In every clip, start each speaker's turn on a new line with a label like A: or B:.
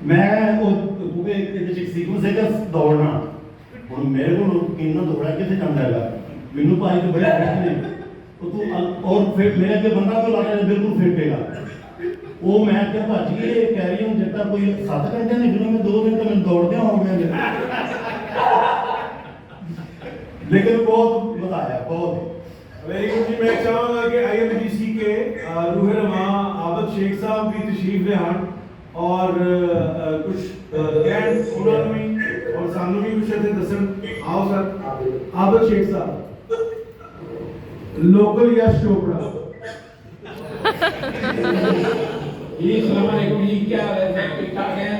A: मैं क्योंकि एक सीक्वेंस है दौड़ना हूँ मेरे को कितना दौड़ा कितने जाता है मैनू भाई तो बड़े फिट ने तो तू और फिट मेरे अगे बंदा को लाना बिल्कुल फिट है वो मैं क्या भज गई कैरी हूँ जट्टा कोई 7 घंटे निकलूँ मैं 2 घंटे मैं दौड़ते हो गया लेकिन बहुत मजा आया बहुत
B: वेरी गुड जी। मैं चाहूँगा कि IMGC के रूह रवां आबद शेख साहब भी तशरीफ ले आन और कुछ कहन उन्होंने भी और सानू भी कुछ ऐसे दसन आओ सर। आबद शेख साहब लोकल यश चोपड़ा
C: जी अस्सलाम वालेकुम जी, क्या हाल है? सब ठीक ठाक हैं?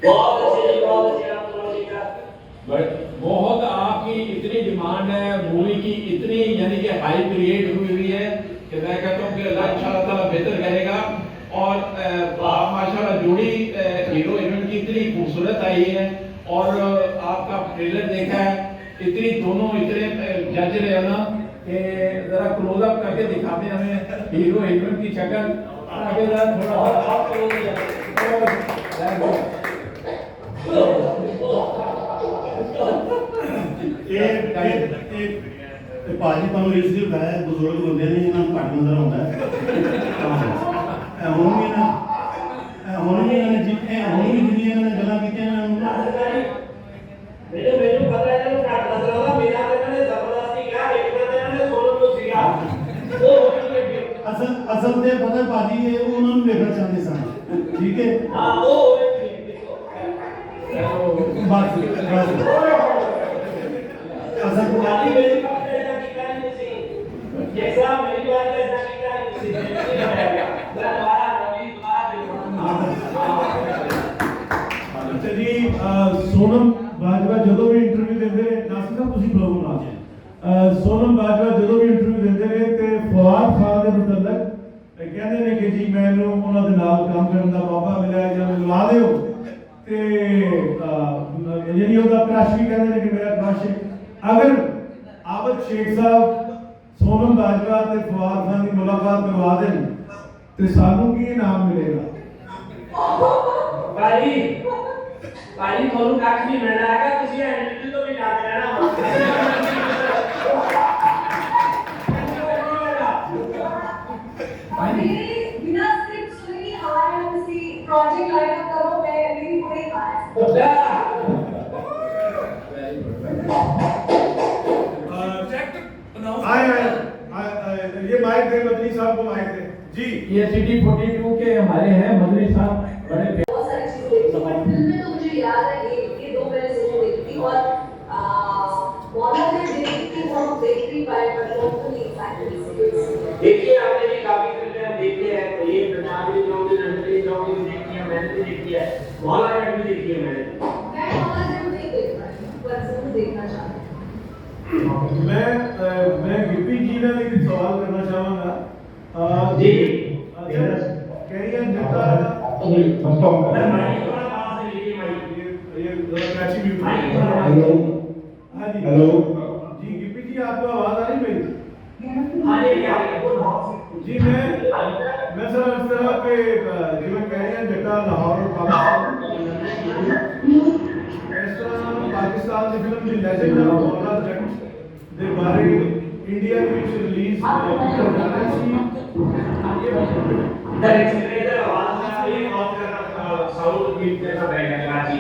D: बहुत अच्छे जी, बहुत अच्छे आप सुनो जी का
C: बहुत आपकी इतनी डिमांड है मूवी की, इतनी यानी कि हाई क्रिएट हुई है कि मैं कहता हूँ कि अल्लाह इंशाअल्लाह ताला बेहतर करेगा। और माशाल्लाह जोड़ी हीरो हीरोइन की इतनी खूबसूरत आई है और आपका ट्रेलर देखा है, इतनी दोनों इतने जज रहे ना कि जरा क्लोजअप करके दिखाते हमें हीरो हीरोइन की शक्ल आगे जरा थोड़ा
A: भाजी तुम इसलिए बताया बुजुर्ग बंदे ने इन्होंने घट नजर आता है ਹੁਣ ਵੀ ਇਹਨਾਂ ਨੇ ਜਿੰਨੀਆਂ ਇਹਨਾਂ ਨੇ ਗੱਲਾਂ ਕੀਤੀਆਂ
D: ਮੈਨੂੰ ਪਤਾ ਹੈ ਇਹਨੂੰ ਘੱਟ ਨਜ਼ਰ ਆਉਂਦਾ ਮੇਰਾ ਤੇ ਇਹਨਾਂ ਨੇ ਜ਼ਬਰਦਸਤੀ ਕਿਹਾ ਇੱਕ ਤਾਂ ਇਹਨਾਂ ਨੇ ਸੋਲੋ ਨੂੰ ਸੀਗਾ
A: ਅਸਲ ਤੇ ਪਤਾ ਭਾਜੀ ਇਹ ਉਹਨਾਂ ਨੂੰ ਵੇਖਣਾ ਚਾਹੁੰਦੇ ਸਨ ਠੀਕ ਹੈ
D: ਹਾਂ ਉਹ
A: ਬਸ ਅਸਲ
D: ਪੁਰਾਣੀ ਮੇਰੀ ਬਾਤ ऐसा किया नहीं सी जैसा मेरी बात ऐसा किया नहीं सी
B: अच्छा जी। सोनम बाजवा ਜਦੋਂ ਵੀ ਇੰਟਰਵਿਊ ਦਿੰਦੇ ਨੇ ਨਾਸਿਰ ਸਾਹਿਬ ਤੁਸੀਂ ਬਲੌਗ ਬਣਾ ਦਿਓ। सोनम बाजवा ਜਦੋਂ ਵੀ ਇੰਟਰਵਿਊ ਦਿੰਦੇ ਨੇ ਤੇ ਫਵਾਦ ਖਾਨ ਦੇ ਮੁਤਲਕ ਕਹਿੰਦੇ ਨੇ ਕਿ ਜੀ ਮੈਨੂੰ ਉਹਨਾਂ ਦੇ ਨਾਲ ਕੰਮ ਕਰਨ ਦਾ ਮੌਕਾ ਮਿਲਿਆ ਜਾਂ ਮਿਲਵਾ ਦਿਓ ਤੇ ਯਾਨੀ ਉਹਦਾ ਕ੍ਰਸ਼ ਵੀ ਕਹਿੰਦੇ ਨੇ ਕਿ ਮੇਰਾ ਕ੍ਰਸ਼ ਹੈ। अगर आबद शेख साहब सोनम बाजवा ते फवाद खान की मुलाकात करवा दें तो सानू की इनाम मिलेगा?
D: भाई ਤੁਹਾਨੂੰ ਕੱਖ ਨਹੀਂ ਮਿਲਣਾ ਹੈਗਾ ਤੁਸੀਂ ਐਂਟਰੀ ਤੋਂ ਵੀ ਜਾਂਦੇ ਰਹਿਣਾ
E: बिना स्क्रिप्ट सुनी हमारे किसी प्रोजेक्ट लाइन अप करो मैं मेरी पूरी
B: ये माइक दे मदनी साहब को माइक दे जी।
C: ये सिटी 42 के हमारे हैं मदनी साहब बड़े
E: बहुत सारी चीजें देखी बट फिल्म में तो मुझे याद है ये दो मैंने जरूर देखी थी और मौला ने देखी थी वो हम देख नहीं पाए बट वो तो नहीं एक्चुअली
D: देखिए आपने भी काफी फिल्में हम देखते हैं तो ये पंजाबी जोड़ी नंदरी जोड़ी देखी है मैंने भी देखी है मौला ने भी देखी है मैंने
E: मैं मौला जरूर नहीं देख पाई पर जरूर देखना चाहती हूँ।
B: मैं गिप्पी जी ने एक सवाल करना चाहूंगा
D: जी
B: कैरियर जट्टा ये जरा कैची भी
D: हेलो
B: हाँ जी
F: हेलो
B: जी गिप्पी जी आपको आवाज आ रही मेरी?
D: हाँ जी
B: जी मैं सर इस तरह के जिवें कैरियर जट्टा लाहौर और पाकिस्तान इस तरह पाकिस्तान की film the legend of Maula Jatt दे बारे इंडिया ਵਿੱਚ ਰਿਲੀਜ਼ ਕੀਤਾ ਜਾ ਰਿਹਾ ਸੀ।
D: डायरेक्टर आवाज में ये बात करना साउंड की जैसा बैठा कराची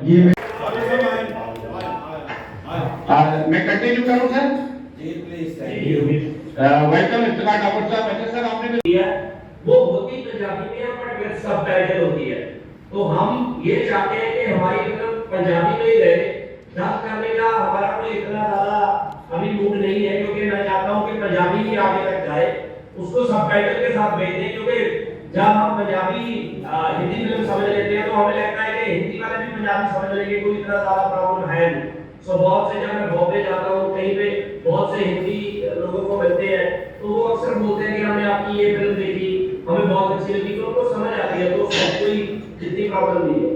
F: ये मैं कंटिन्यू करूं सर?
D: जी please thank you
F: welcome Iftikhar Dawar sahab. अच्छा सर आपने
D: वो होती पंजाबी में है बट विद सबटाइटल होती है तो हम ये चाहते हैं कि हमारी फिल्म पंजाबी में ही रहे। डब करने का हमारा कोई इतना ज्यादा अभी मूड नहीं है क्योंकि मैं चाहता हूँ कि पंजाबी ही आगे तक जाए उसको सबटाइटल के साथ भेज दें क्योंकि जब हम पंजाबी हिंदी फिल्म समझ लेते हैं तो हमें लगता है कि हिंदी वाले भी पंजाबी समझ लेंगे कोई इतना ज्यादा प्रॉब्लम है नहीं। सो बहुत से जब मैं बॉम्बे जाता हूँ कहीं पे बहुत से हिंदी लोगों को मिलते हैं तो वो अक्सर बोलते हैं कि हमने आपकी ये फिल्म देखी हमें बहुत अच्छी लगी तो उनको समझ आती है तो कोई इतनी प्रॉब्लम नहीं है।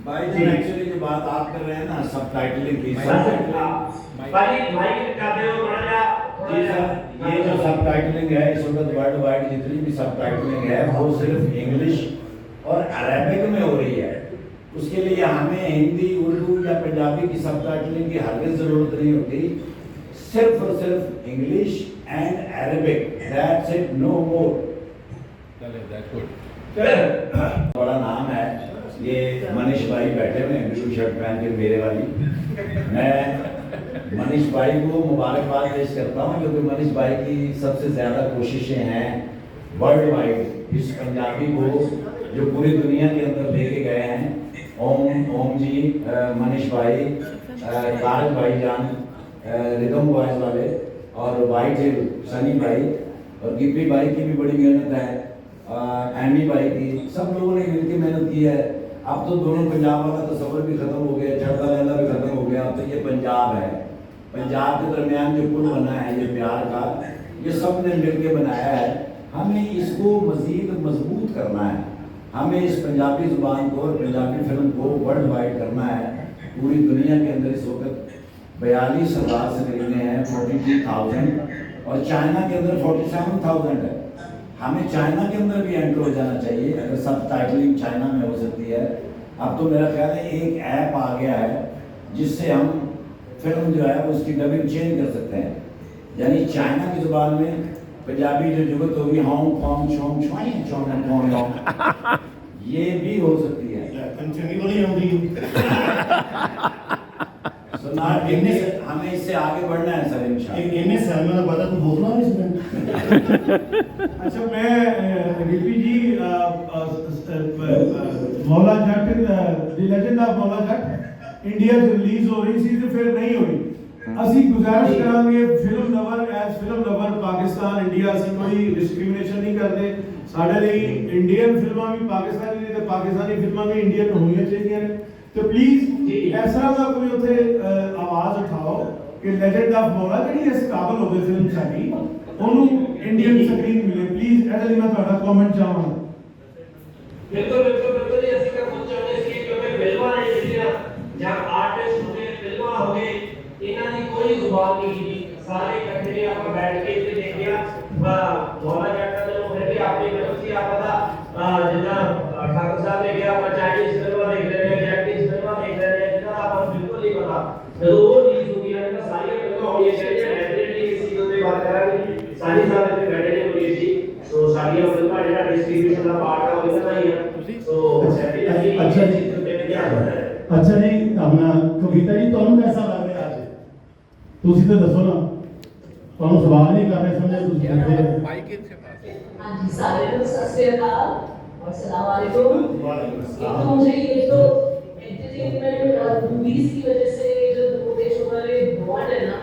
G: भाई जी एक्चुअली जो बात आप कर रहे हैं ना सबटाइटलिंग की
D: भाई माइक कर दे हो थोड़ा
G: जी सर, ये जो सब टाइटलिंग है इस वक्त वर्ल्ड वाइड जितनी भी सब टाइटलिंग है वो सिर्फ इंग्लिश और अरेबिक में हो रही है। उसके लिए हमें हिंदी, उर्दू या पंजाबी की सब टाइटलिंग की हरगिज़ ज़रूरत नहीं होती। सिर्फ और सिर्फ English and Arabic, that's it, no more. बड़ा नाम है, ये मनीष भाई बैठे हुए हैं ब्लू शर्ट पहन के मेरे वाली। मैं मनीष भाई को मुबारकबाद पेश करता हूँ क्योंकि मनीष भाई की सबसे ज़्यादा कोशिशें हैं वर्ल्ड वाइड इस पंजाबी को जो पूरी दुनिया के अंदर लेके गए हैं। ओम जी, मनीष भाई, तारक भाई जान, रिदम बॉयज वाले, और वाइट हिल सनी भाई, और गिप्पी भाई की भी बड़ी मेहनत है, एमी भाई की, सब लोगों ने मिलकर मेहनत की है। अब तो दोनों पंजाब वाला तस्वर भी खत्म हो गया, चढ़ता लहदा भी खत्म हो गया, अब तो ये पंजाब है। पंजाब के दरमियान जो पुल बना है ये प्यार का, ये सब ने मिलकर बनाया है। हमें इसको मज़ीद मजबूत करना है, हमें इस पंजाबी ज़ुबान को और पंजाबी फिल्म को वर्ल्ड वाइड करना है। पूरी दुनिया के अंदर इस वक्त 42,000 से करीब हैं, 42,000, और चाइना के अंदर 47,000 है। हमें चाइना के अंदर भी एंटर हो जाना चाहिए, अगर सब टाइटलिंग चाइना में हो सकती है। अब तो मेरा ख्याल है एक ऐप आ गया है जिससे हम फिल्म जो है उसकी डबिंग चेंज कर सकते हैं, यानी चाइना की ज़ुबान में पंजाबी जो जुगत होगी होंग फोंग छोंग छुआई छोंग फोंग, ये भी हो सकती है।
A: चंगी तो नहीं होगी।
G: सुना हमें इससे आगे बढ़ना है सर इंशाल्लाह।
A: इन्हें साल में पता तो बोलना है इसमें।
B: अच्छा, मैं रिपी जी, Maula Jatt, the legend of Maula Jatt India ਚ ਰਿਲੀਜ਼ ਹੋ ਰਹੀ ਸੀ ਤੇ ਫਿਰ ਨਹੀਂ ਹੋਈ। ਅਸੀਂ ਗੁਜ਼ਾਰਿਸ਼ ਕਰਾਂਗੇ film lover S film lover Pakistan India, ਅਸੀਂ ਕੋਈ ਡਿਸਕ੍ਰਿਮੀਨੇਸ਼ਨ ਨਹੀਂ ਕਰਦੇ। ਸਾਡੇ ਲਈ ਇੰਡੀਅਨ ਫਿਲਮਾਂ ਵੀ ਪਾਕਿਸਤਾਨੀ ਨੇ ਤੇ ਪਾਕਿਸਤਾਨੀ ਫਿਲਮਾਂ ਵੀ ਇੰਡੀਅਨ ਹੋਣੀਆਂ ਚਾਹੀਦੀਆਂ ਨੇ। ਤੇ ਪਲੀਜ਼ ਇਸ ਤਰ੍ਹਾਂ ਦਾ ਕੋਈ ਉੱਥੇ ਆਵਾਜ਼ ਉਠਾਓ ਕਿ ਲੈਜੈਂਡ ਆਫ ਮੌਲਾ ਜਿਹੜੀ ਇਸ ਕਾਬਲ ਹੋਵੇ ਫਿਲਮ ਸਾਡੀ, ਉਹਨੂੰ ਇੰਡੀਅਨ ਸਕਰੀਨ ਮਿਲੇ। ਪਲੀਜ਼ ਇਹਦੇ ਲਈ ਮੈਂ ਤੁਹਾਡਾ ਕਮੈਂਟ ਚਾਹਾਂਗਾ।
D: ਬਿਲਕੁਲ ਬਿਲਕੁਲ ਬਿਲਕੁਲ ਜੀ, ਅਸੀਂ ਤਾਂ ਬਹੁਤ ਚਾਹੁੰਦੇ ਸੀ ਕਿਉਂਕਿ ਫਿਲਮਾਂ ਨੇ ਜਿਹੜੀਆਂ ਜਾਂ ਆਰਟਿਸਟ ਹੋਵੇ, ਫਿਲਮਾਂ ਹੋਵੇ, ਇਹਨਾਂ ਦੀ ਕੋਈ ਜ਼ੁਬਾਨ ਨਹੀਂ ਸੀ। ਸਾਰੇ ਇਕੱਠੇ ਆਪਾਂ ਬੈਠ ਕੇ ਇੱਥੇ ਦੇਖਿਆ ਮੌਲਾ ਜੱਟ ਦਾ ਜਦੋਂ ਫਿਰ ਵੀ ਆਪਣੀ ਫਿਲਮ ਸੀ, ਆਪਾਂ ਦਾ ਜਿੱਦਾਂ ਠਾਕੁਰ ਸਾਹਿਬ ਨੇ ਕਿਹਾ ਆਪਾਂ ਚਾਈਨੀਜ਼ ਫਿਲਮਾਂ ਦੇਖ ਰਹੇ ਹਾਂ, ਜੈਪਨੀਜ਼ ਫਿਲਮਾਂ ਦੇਖ ਰਹੇ ਹਾਂ, ਜਿਹਦਾ ਆਪਾਂ ਨੂੰ ਬਿਲਕੁਲ ਨਹੀਂ ਪਤਾ। ਜਦੋਂ ਉਹ ਰਿਲੀਜ਼ ਹੋ ਗਈਆਂ ਤਾਂ ਸਾਰੀਆਂ ਫਿਲਮਾਂ ਹੋਣੀਆਂ ਚਾਹੀਦੀਆਂ। ਡੈਫੀਨਿਟਲੀ ਇਸ ਚੀਜ਼ ਉੱਤੇ ਬਾਤ ਕਰਾਂਗੇ। ਸਾਰੀ ਸਾਹਿਬ ਇੱਥੇ ਬੈਠੇ ਨੇ ਪੁਲਿਸ ਜੀ, ਸੋ ਸਾਡੀਆਂ ਫਿਲਮਾਂ ਜਿਹੜਾ ਡਿਸਟ੍ਰੀਬਿਊਸ਼ਨ ਦਾ ਪਾਰਟ ਆ ਉਹਦਾ ਤਾਂ ਹੀ ਆ। ਸੋ ਡੈਫੀਨਿਟਲੀ
A: अच्छा जी,
D: चीज पे ध्यान देना है।
A: अच्छा जी, अपना कविता जी ਤੁਹਾਨੂੰ कैसा लग रहा है आज? ਤੁਸੀਂ ਤਾਂ ਦੱਸੋ ਨਾ, ਤੁਹਾਨੂੰ ਸਵਾਲ नहीं कर रहे समझे ਤੁਸੀਂ कहते
E: हाँ जी, सारे को सत श्री अकाल और सलाम वालेकुम।
A: वालेकुम
E: तो मुझे ये तो एंटरटेनमेंट और मूवीज की वजह से जो दो देशों वाले बॉन्ड है ना,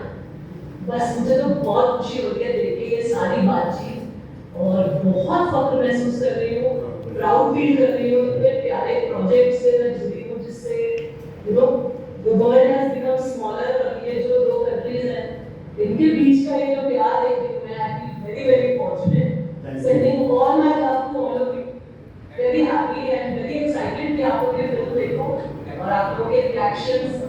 E: बस मुझे तो बहुत खुशी होती है देख के ये सारी बातचीत, और बहुत फख्र महसूस कर रही हूँ, प्राउड फील कर रही हूँ। इतने प्यारे प्रोजेक्ट से मैं जुड़ी हूँ जिससे you know the world has become smaller. और ये जो दो कंट्रीज हैं इनके बीच का ये जो प्यार है, मैं I feel very very fortunate, sending all my love to all of you. Very happy and very excited कि आप लोग ये फिल्म देखो और आप लोगों के reactions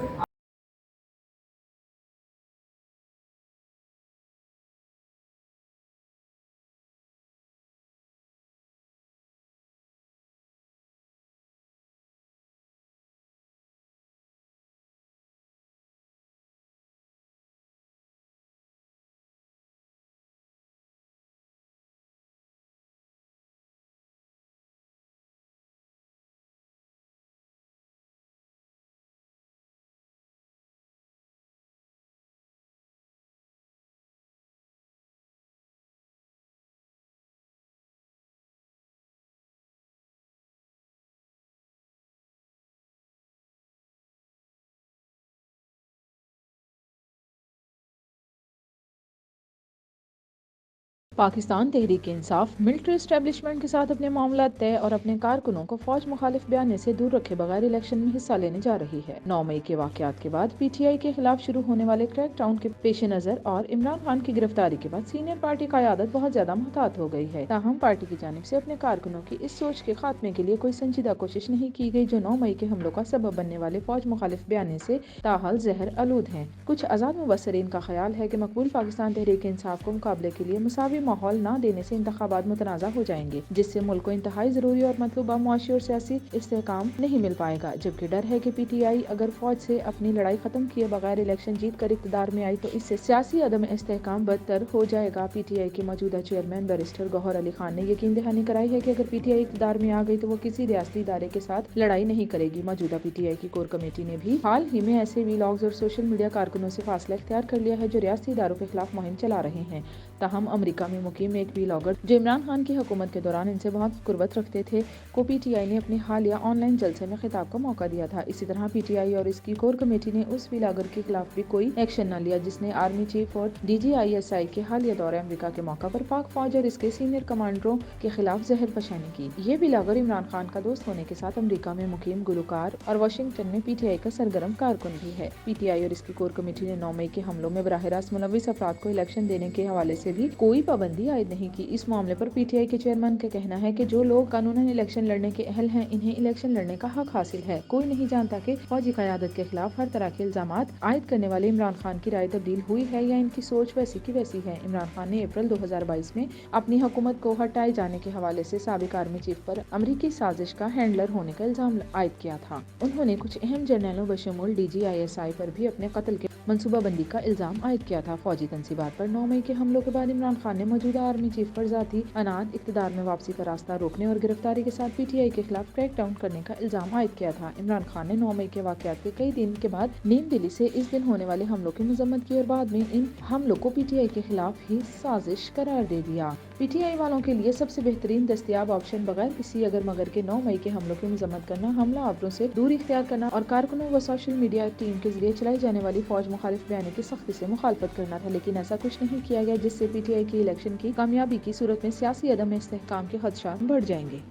H: Pakistan Tehreek Insaf military establishment के साथ अपने मामला तय और अपने कारकुनों को फौज मुखालिफ बयान से दूर रखे बगैर इलेक्शन में हिस्सा लेने जा रही है। 9 मई के वाकयात के बाद PTI के खिलाफ शुरू होने वाले क्रैक डाउन के पेश नजर और इमरान खान की गिरफ्तारी के बाद सीनियर पार्टी क़यादत बहुत ज्यादा मुहतात हो गई है। ताहम पार्टी की जानिब से अपने कारकुनों की इस सोच के खात्मे के लिए कोई संजीदा कोशिश नहीं की गई जो 9 मई के हमलों का सबब बनने वाले फौज मुखालिफ बयान से ताहाल जहर आलूद हैं। कुछ आज़ाद मुबसरीन का ख्याल है कि मकबूल पाकिस्तान तहरीक इंसाफ को मुकाबले के लिए मुसावी माहौल न देने से इंतखाबात मुतनाज़ा हो जाएंगे, जिससे मुल्क को इंतहाई जरूरी और मतलूबा मुआशी और सियासी इस्तेहकाम नहीं मिल पाएगा। जबकि डर है कि PTI अगर फौज से अपनी लड़ाई खत्म किए बगैर इलेक्शन जीत कर इक़्तिदार में आई तो इससे सियासी अदम इस्तेहकाम बदतर हो जाएगा। PTI के मौजूदा चेयरमैन बैरिस्टर गौहर अली खान ने यकीन दहानी कराई है कि अगर PTI इक़्तिदार में आ गई तो वो किसी रियासती इदारे के साथ लड़ाई नहीं करेगी। मौजूदा PTI की कोर कमेटी ने भी हाल ही में ऐसे वीलॉग्स और सोशल मीडिया कारकुनों से फासला इख्तियार कर लिया है जो रियासती इदारों के खिलाफ मुहिम चला रहे हैं। ताहम अमेरिका में मुकीम एक वीलॉगर जो इमरान खान की हुकूमत के दौरान इनसे बहुत कुर्बत रखते थे को PTI ने अपने हालिया ऑनलाइन जलसे में खिताब का मौका दिया था। इसी तरह PTI और इसकी कोर कमेटी ने उस वीलॉगर के खिलाफ भी कोई एक्शन न लिया जिसने आर्मी चीफ और DGISI के हालिया दौरे अमेरिका के मौका पर पाक फौज और इसके सीनियर कमांडरों के खिलाफ जहर फशानी की। ये वीलॉगर इमरान खान का दोस्त होने के साथ अमेरिका में मुकीम गुलकार और वाशिंगटन में PTI का सरगर्म कारकुन भी है। PTI और इसकी कोर कमेटी ने 9 मई के हमलों में बराह रास्त मुलविस अफराद को इलेक्शन देने के हवाले से भी कोई पाबंदी आयद नहीं की। इस मामले पर PTI के चेयरमैन का कहना है कि जो लोग कानूनन इलेक्शन लड़ने के अहल हैं इन्हें इलेक्शन लड़ने का हक हासिल है। कोई नहीं जानता कि फौजी क़यादत के खिलाफ हर तरह के इल्जामात आयद करने वाले इमरान खान की राय तब्दील हुई है या इनकी सोच वैसी की वैसी है। इमरान खान ने अप्रैल 2022 में अपनी हुकूमत को हटाए जाने के हवाले से साबिक आर्मी चीफ पर अमरीकी साजिश का हैंडलर होने का इल्जाम आयद किया था। उन्होंने कुछ अहम जर्नलों बशमूल DGISI पर भी अपने कत्ल के मनसूबाबंदी का इल्जाम आयद किया था। फौजी तंसीबात पर 9 मई के हमलों के बाद इमरान खान ने मौजूदा आर्मी चीफ पर जाती अनाद इक़्तिदार में वापसी का रास्ता रोकने और गिरफ्तारी के साथ PTI के खिलाफ क्रैक डाउन करने का इल्जाम आयद किया था। इमरान खान ने 9 मई के वाकयात के कई दिन के बाद नीम दिली से इस दिन होने वाले हमलों की मजम्मत की और बाद में इन हमलों को PTI के खिलाफ ही साजिश करार दे दिया। PTI वालों के लिए सबसे बेहतरीन दस्तयाब ऑप्शन बगैर किसी अगर मगर के 9 मई के हमलों की मजम्मत करना, हमला आवरों से दूरी इख्तियार करना और कारकुनों व सोशल मीडिया टीम के जरिए चलाई जाने वाली फौज मुखालिफ बयान की सख्ती से मुखालफत करना था। लेकिन ऐसा कुछ नहीं किया गया जिससे PTI की इलेक्शन की कामयाबी की सूरत में सियासी अदम इस्तेहकाम के खदशात बढ़ जाएंगे।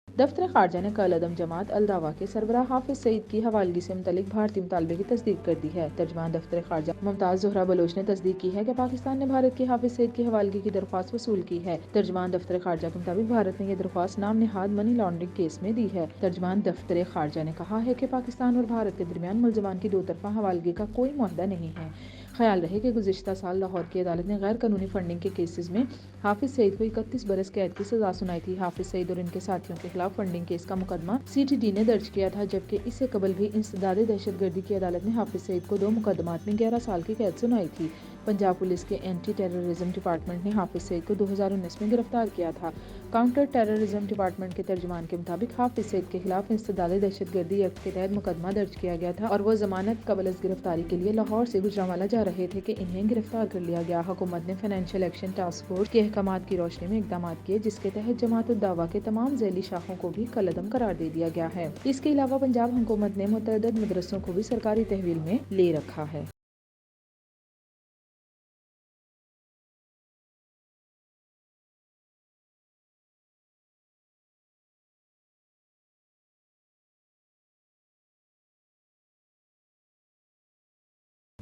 H: दफ्तर खारजा ने कल अदम जमात अल दावा के सरबराह हाफिज सईद की हवालगी से मुतल्लिक भारतीय मुतालबे की तस्दीक कर दी है। तर्जमान दफ्तर खारजा मुमताज ज़ोहरा बलोच ने तस्दीक की है कि पाकिस्तान ने भारत के हाफिज सईद की हवालगी की दरख्वास्त वसूल की है। तर्जमान दफ्तर खारजा के मुताबिक भारत ने यह दरख्वास्त नाम निहाद मनी लॉन्ड्रिंग केस में दी है। तर्जमान दफ्तर खारजा ने कहा है कि पाकिस्तान और भारत के दरमियान मुलजमान की दो तरफा हवालगी का कोई मुआहदा नहीं है। ख्याल रहे कि गुज़िश्ता साल लाहौर की अदालत ने गैर कानूनी फंडिंग के केसेस में हाफिज सईद को 31 बरस कैद की सजा सुनाई थी। हाफिज सईद और इनके साथियों के खिलाफ फंडिंग केस का मुकदमा CTD ने दर्ज किया था, जबकि इससे कबल भी इंसदादे दहशतगर्दी की अदालत ने हाफिज सईद को 2 मुकदमात में 11 साल की कैद सुनाई थी। पंजाब पुलिस के एंटी टेररिज्म डिपार्टमेंट ने हाफिज सईद को 2019 में गिरफ्तार किया था। काउंटर टेररिज्म डिपार्टमेंट के तर्जुमान के मुताबिक हाफिज सईद के खिलाफ इंसदादे दहशतगर्दी एक्ट के तहत मुकदमा दर्ज किया गया था और वो जमानत कबल अज़ गिरफ्तारी के लिए लाहौर से गुजरांवाला जा रहे थे कि इन्हें गिरफ्तार कर लिया गया। हुकूमत ने फाइनेंशियल एक्शन टास्क फोर्स के अहकामात की रोशनी में इकदाम किए, जिसके तहत जमात उद दावा के तमाम झैली शाखों को भी कलअदम करार दे दिया गया है। इसके अलावा पंजाब हुकूमत ने मुतअद्दिद मदरसों को भी सरकारी तहवील में ले रखा है।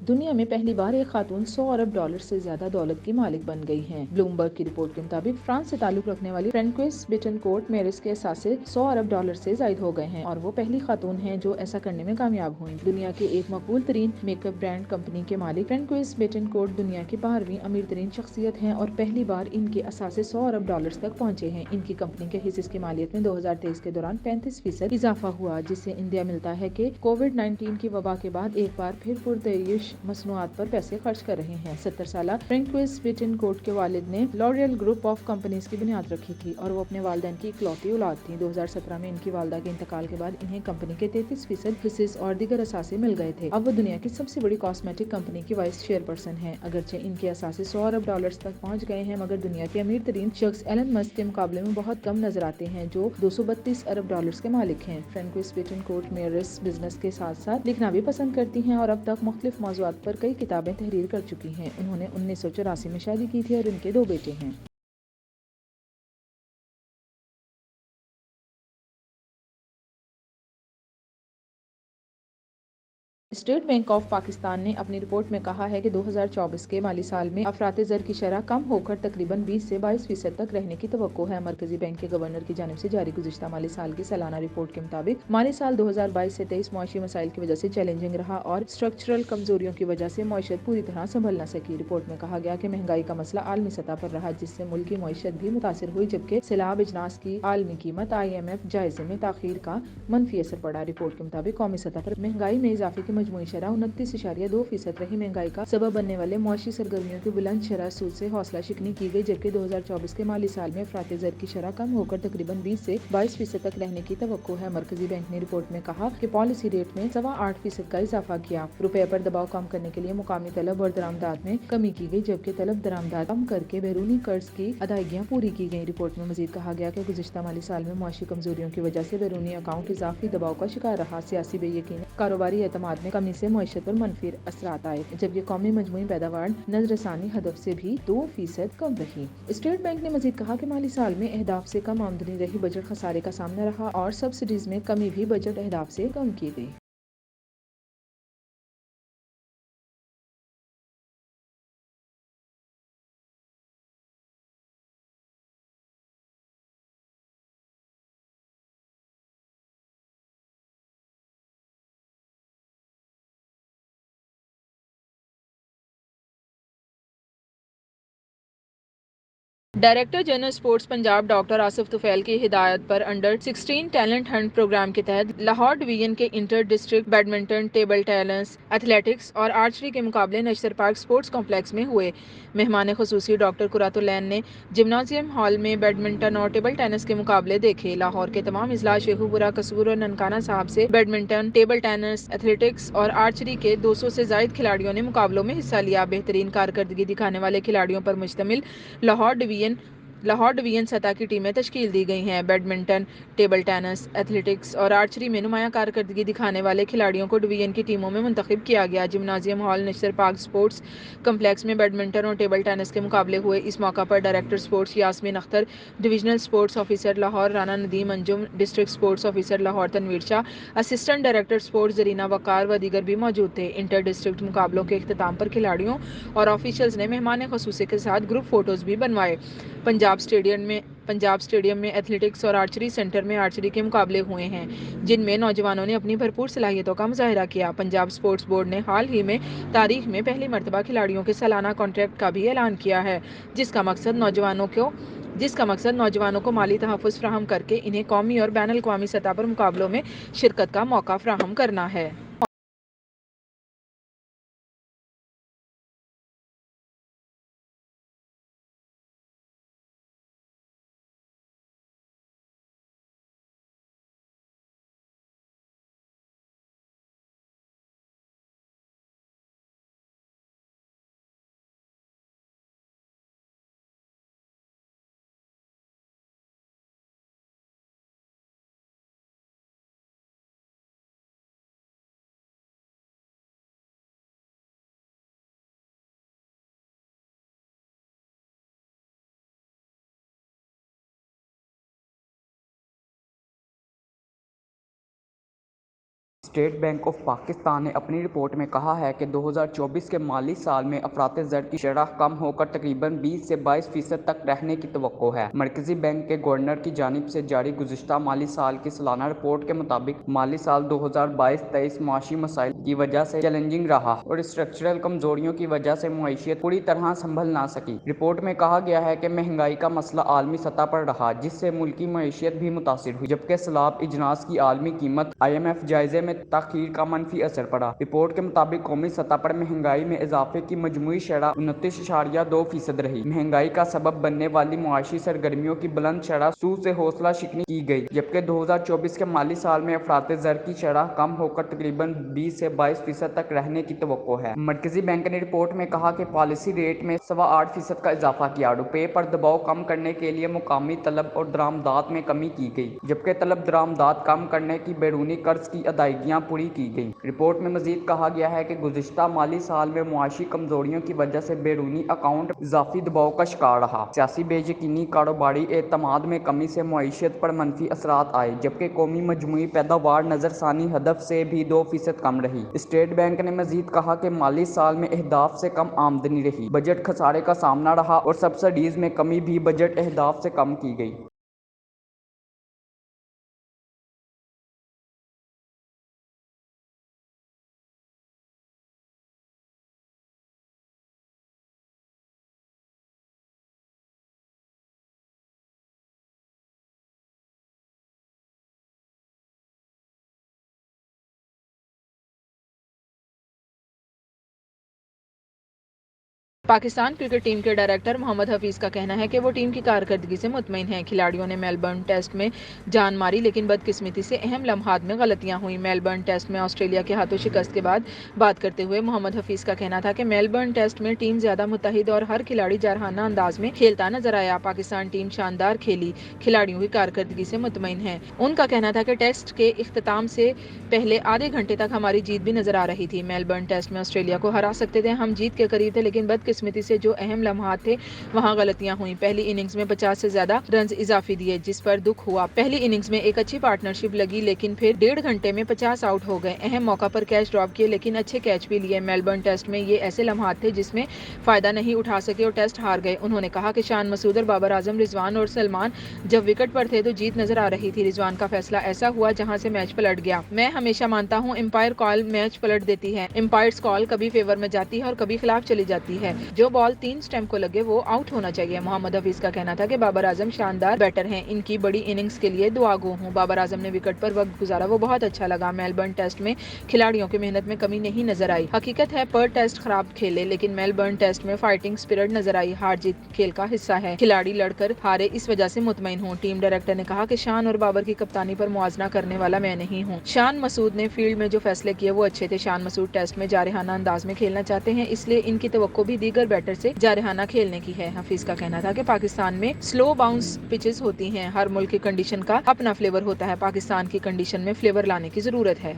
H: दुनिया में पहली बार एक खातून $100 अरब से ज्यादा दौलत की मालिक बन गई हैं। ब्लूमबर्ग की रिपोर्ट के मुताबिक फ्रांस से ताल्लुक रखने वाली फ्रेंकोइस बेटनकोर्ट मेरिस के असासे $100 अरब से जायद हो गए हैं और वो पहली खातून हैं जो ऐसा करने में कामयाब हुई। दुनिया के एक मकबूल तरीन मेकअप ब्रांड कंपनी के मालिक फ्रेंकोइस बेटनकोर्ट दुनिया की 12वीं अमीर तरीन शख्सियत हैं और पहली बार इनके असासे $100 अरब तक पहुँचे हैं। इनकी कंपनी के हिस्से की मालियत में 2023 के दौरान 35% इजाफा हुआ, जिससे इंदिया मिलता है कि कोविड-19 की वबा के बाद एक बार फिर पुरतयश मसनूआत पर पैसे खर्च कर रहे हैं। 70 साल फ्रेंकोइस बेटनकोर्ट के वालिद ने लॉरियल ग्रुप ऑफ कंपनीज की बुनियाद रखी थी और वो अपने वालिदैन की इकलौती औलाद थी। 2017 में इनकी वालदा के इंतकाल के बाद इन्हें कंपनी के 33% हिस्से और दीगर असासे मिल गए थे। अब वो दुनिया की सबसे बड़ी कॉस्मेटिक कंपनी की वाइस चेयरपर्सन है। अगरचे इनके असासे $100 अरब तक पहुँच गए हैं, मगर दुनिया के अमीर तरीन शख्स एलन मस्क के मुकाबले में बहुत कम नजर आते हैं, जो $232 अरब के मालिक हैं। फ्रेंकोइस बेटनकोर्ट मेरिस बिजनेस के साथ साथ लिखना भी पसंद करती हैं और अब तक मुख्तलिफ मौज़ूआत पर कई किताबें तहरीर कर चुकी हैं। उन्होंने 1984 में शादी की थी और इनके 2 बेटे हैं। स्टेट बैंक ऑफ पाकिस्तान ने अपनी रिपोर्ट में कहा है कि 2024 के माली साल में अफरात ज़र की शरह कम होकर तकरीबन 20 से 22% तक रहने की तवक्को है। मरकजी बैंक के गवर्नर की जानिब से जारी गुज़िश्ता माली साल की सालाना रिपोर्ट के मुताबिक माली साल 2022 से 23 मुआशी मसाइल की वजह से चैलेंजिंग रहा और स्ट्रक्चरल कमजोरियों की वजह से मईशत पूरी तरह संभल न सकी। रिपोर्ट में कहा गया कि महंगाई का मसला आलमी सतह पर रहा, जिससे मुल्क की मईशत भी मुतासर हुई, जबकि सैलाब इजनास की आलमी कीमत IMF जायजे में ताखीर का मनफी असर पड़ा। रिपोर्ट के मुताबिक कौमी सतह पर महंगाई में इजाफे की मजमूई शरह 29.2% रही। महंगाई का सबब बनने वाले मुआशी सरगर्मियों की बुलंद शरह सूद से हौसला शिकनी की गई, जबकि 2024 के माली साल में अफरात ज़र की शरह कम होकर तकरीबन 20 से 22% तक रहने की तवक्को है। मरकजी बैंक ने रिपोर्ट में कहा कि पॉलिसी रेट में 8.25% का इजाफा किया। रुपये पर दबाव कम करने के लिए मुकामी तलब और दरामदात में कमी की गई, जबकि तलब दरामदात कम करके बैरूनी कर्ज की अदायगियाँ पूरी की गई। रिपोर्ट में मजीद कहा गया कि गुज़िश्ता माली साल में मुआशी कमजोरियों की वजह से बैरूनी अकाउंट इजाफी दबाव का शिकार रहा। सियासी बेयकीनी, कारोबारी एतमाद में कमी से मईशत पर मनफी असरात आए, जबकि कौमी मजमूई पैदावार नजरसानी हदफ से भी 2% कम रही। स्टेट बैंक ने मजीद कहा कि माली साल में अहदाफ से कम आमदनी रही, बजट खसारे का सामना रहा और सब्सिडीज में कमी भी बजट अहदाफ से कम की गई। Director general sports Punjab doctor Asif Tufail की हिदायत पर अंडर 16 टैलेंट हंट प्रोग्राम के तहत लाहौर डिवीजन के inter district badminton, table tennis, athletics और आर्चरी के मुकाबले नशर पार्क स्पोर्ट्स कॉम्प्लेक्स में हुए। मेहमान खुसूसी डॉक्टर कुरातुलैन ने जिम्नाजियम हॉल में बैडमिंटन और टेबल टेनिस के मुकाबले देखे। लाहौर के तमाम अजला, शेखुपुरा, कसूर और ननकाना साहब से बैडमिंटन, टेबल टेनिस, एथलेटिक्स और आर्चरी के 200 से जायद खिलाड़ियों ने मुकाबलों में हिस्सा लिया। बेहतरीन कारकर्दगी दिखाने वाले खिलाड़ियों पर मुश्तमिल लाहौर डिवीजन सतह की टीमें तश्कील दी गई हैं। बैडमिंटन, टेबल टेनिस, एथलेटिक्स और आर्चरी में नुमायां कारकर्दगी दिखाने वाले खिलाड़ियों को डिवीजन की टीमों में मुंतखब किया गया। Gymnasium hall Nishtar park sports complex में बैडमिंटन और टेबल टेनिस के मुकाबले हुए। इस मौका पर director sports Yasmeen Akhtar, divisional sports officer Lahore Rana Nadeem Anjum, district sports officer Lahore Tanveer Shah, assistant director sports Zareena Waqar व दीगर भी मौजूद थे। इंटर डिस्ट्रिक्ट मुकाबलों के अख्ताम पर खिलाड़ियों और ऑफिशियल्स ने मेहमान खसूसी के साथ ग्रुप फोटोज भी बनवाए। पंजाब स्टेडियम में एथलेटिक्स और आर्चरी सेंटर में आर्चरी के मुकाबले हुए हैं, जिनमें नौजवानों ने अपनी भरपूर सलाहियतों का मुजाहिरा किया। पंजाब स्पोर्ट्स बोर्ड ने हाल ही में तारीख में पहली मरतबा खिलाड़ियों के सालाना कॉन्ट्रैक्ट का भी ऐलान किया है, जिसका मकसद नौजवानों को माली तहफ़्फ़ुज़ फ्राहम करके इन्हें कौमी और बैनुल अक़वामी सतह पर मुकाबलों में शिरकत का मौका फ्राहम करना है।
I: اسٹیٹ بینک آف پاکستان نے اپنی رپورٹ میں کہا ہے کہ 2024 کے مالی سال میں افراط زر کی شرح کم ہو کر تقریباً 20 سے 22% تک رہنے کی توقع ہے۔ مرکزی بینک کے گورنر کی جانب سے جاری گزشتہ مالی سال کی سالانہ رپورٹ کے مطابق مالی سال 2022-23 معاشی مسائل کی وجہ سے چیلنجنگ رہا اور اسٹرکچرل کمزوریوں کی وجہ سے معیشت پوری طرح سنبھل نہ سکی۔ رپورٹ میں کہا گیا ہے کہ مہنگائی کا مسئلہ عالمی سطح پر رہا، جس سے ملکی معیشت بھی متاثر ہوئی، جبکہ سلاب اجناس کی عالمی قیمت IMF جائزے میں تاخیر کا منفی اثر پڑا۔ رپورٹ کے مطابق قومی سطح پر مہنگائی میں اضافے کی مجموعی شرح 29.2% رہی۔ مہنگائی کا سبب بننے والی معاشی سرگرمیوں کی بلند شرح سود سے حوصلہ شکنی کی گئی، جبکہ 2024 کے مالی سال میں افراط زر کی شرح کم ہو کر تقریباً 20 سے 22% تک رہنے کی توقع ہے۔ مرکزی بینک نے رپورٹ میں کہا کہ پالیسی ریٹ میں 8.25% کا اضافہ کیا۔ روپے پر دباؤ کم کرنے کے لیے مقامی طلب اور درآمدات میں کمی کی گئی، جبکہ طلب درآمدات کم کرنے کی بیرونی قرض کی ادائیگیاں پوری کی گئیں۔ رپورٹ میں مزید کہا گیا ہے کہ گزشتہ مالی سال میں معاشی کمزوریوں کی وجہ سے بیرونی اکاؤنٹ اضافی دباؤ کا شکار رہا۔ سیاسی بے یقینی، کاروباری اعتماد میں کمی سے معیشت پر منفی اثرات آئے، جبکہ قومی مجموعی پیداوار نظر ثانی ہدف سے بھی 2% کم رہی۔ اسٹیٹ بینک نے مزید کہا کہ مالی سال میں اہداف سے کم آمدنی رہی، بجٹ خسارے کا سامنا رہا اور سبسڈیز میں کمی بھی بجٹ اہداف سے کم کی گئی۔
H: پاکستان کرکٹ ٹیم کے ڈائریکٹر محمد حفیظ کا کہنا ہے کہ وہ ٹیم کی کارکردگی سے مطمئن ہیں۔ کھلاڑیوں نے میلبرن ٹیسٹ میں جان ماری، لیکن بدقسمتی سے اہم لمحات میں غلطیاں ہوئیں۔ میلبرن ٹیسٹ میں آسٹریلیا کے ہاتھوں شکست کے بعد بات کرتے ہوئے محمد حفیظ کا کہنا تھا کہ میلبرن ٹیسٹ میں ٹیم زیادہ متحد اور ہر کھلاڑی جارحانہ انداز میں کھیلتا نظر آیا۔ پاکستان ٹیم شاندار کھیلی، کھلاڑیوں کی کارکردگی سے مطمئن ہے۔ ان کا کہنا تھا کہ ٹیسٹ کے اختتام سے پہلے آدھے گھنٹے تک ہماری جیت بھی نظر آ رہی تھی۔ میلبرن ٹیسٹ میں آسٹریلیا کو ہرا سکتے تھے، ہم جیت کے قریب تھے، لیکن بدقسمتی سے جو اہم لمحات تھے وہاں غلطیاں ہوئیں۔ پہلی اننگز میں 50 سے زیادہ رنز اضافی دیے، جس پر دکھ ہوا۔ پہلی اننگز میں ایک اچھی پارٹنرشپ لگی، لیکن پھر 1.5 گھنٹے میں 50 آؤٹ ہو گئے۔ اہم موقع پر کیچ ڈراپ کیے، لیکن اچھے کیچ بھی لیے۔ میلبرن ٹیسٹ میں یہ ایسے لمحات تھے جس میں فائدہ نہیں اٹھا سکے اور ٹیسٹ ہار گئے۔ انہوں نے کہا کہ شان مسعود اور بابر اعظم، رضوان اور سلمان جب وکٹ پر تھے تو جیت نظر آ رہی تھی۔ رضوان کا فیصلہ ایسا ہوا جہاں سے میچ پلٹ گیا۔ میں ہمیشہ مانتا ہوں امپائر کال میچ پلٹ دیتی ہے۔ امپائرز کال کبھی فیور میں جاتی ہے اور کبھی خلاف چلی جاتی ہے۔ جو بال 3 سٹمپ کو لگے وہ آؤٹ ہونا چاہیے۔ محمد حفیظ کا کہنا تھا کہ بابر اعظم شاندار بیٹر ہیں، ان کی بڑی اننگز کے لیے دعا گو ہوں۔ بابر اعظم نے وکٹ پر وقت گزارا، وہ بہت اچھا لگا۔ میلبرن ٹیسٹ میں کھلاڑیوں کی محنت میں کمی نہیں نظر آئی۔ حقیقت ہے پر ٹیسٹ خراب کھیلے، لیکن میلبرن ٹیسٹ میں فائٹنگ سپرٹ نظر آئی۔ ہار جیت کھیل کا حصہ ہے، کھلاڑی لڑ کر ہارے، اس وجہ سے مطمئن ہوں۔ ٹیم ڈائریکٹر نے کہا کہ شان اور بابر کی کپتانی پر موازنہ کرنے والا میں نہیں ہوں۔ شان مسعود نے فیلڈ میں جو فیصلے کیے وہ اچھے تھے۔ شان مسعود ٹیسٹ میں جارحانہ انداز میں کھیلنا چاہتے ہیں، اس لیے ان کی توقع بھی دیگر بیٹر سے جارحانہ کھیلنے کی ہے۔ حفیظ کا کہنا تھا کہ پاکستان میں سلو باؤنس پچز ہوتی ہیں، ہر ملک کی کنڈیشن کا اپنا فلیور ہوتا ہے، پاکستان کی کنڈیشن میں فلیور لانے کی ضرورت ہے۔